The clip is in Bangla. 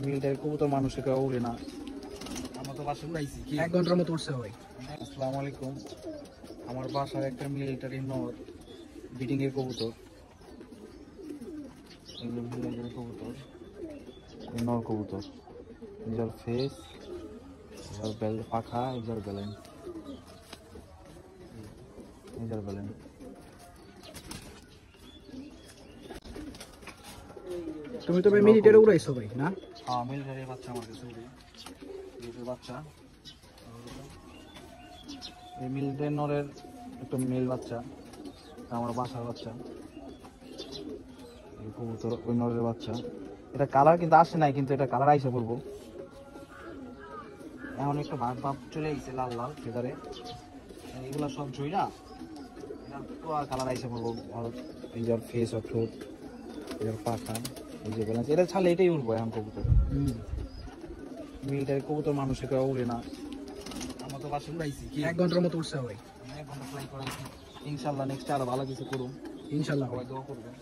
মিলিটারি কবুতর মানুষে কেউ উড়ে না। আমরা তো বাসা উড়াইছি কি 1 ঘন্টার মতো উঠছে ভাই। আসসালামু আলাইকুম। আমার বাসার একটা মিলিটারি নর ব্রিডিং এর কবুতর, এগুলো মিলিটারি কবুতর, নর কবুতর। এটার ফেস, এটার বেল পাখা, এটার বেলেন, এটার বেলেন। তুমি তো ভাই মিলিটারি উড়াইছো ভাই না? হ্যাঁ, মিলিটারি বাচ্চা আমার কাছে উড়ে, মিলিটারি বাচ্চা। এই মিলিটারি নরের একটা মেল বাচ্চা, এটা আমার বাসার বাচ্চা। এই কবুতর ওই নরের বাচ্চা। এটা কালার কিন্তু আসে নাই, কিন্তু এটা কালার আইসে বলবো। এখন একটা ভাগ ভাব চলে গেছে লাল লাল ফেদারে, এগুলা সব জইরা তো আর কালার আইসে বলবো। এই যে ফেস আর ঠোঁট, এর পাখা, এই যে ব্যালেন্স, এটা ছাড়লে এটাই উঠবো এখন কবুতর। মিলিটারি কবুতর মানুষে কেউ উড়ে না। আমরা তো বাসা উড়াইছি কি 1 ঘন্টার মতো উঠছে ভাই। এখন ফ্লাই করাইছি। ইনশাল্লাহ নেক্সট আরো ভালো কিছু করুন, ইনশাআল্লাহ সবাই দোয়া করবেন।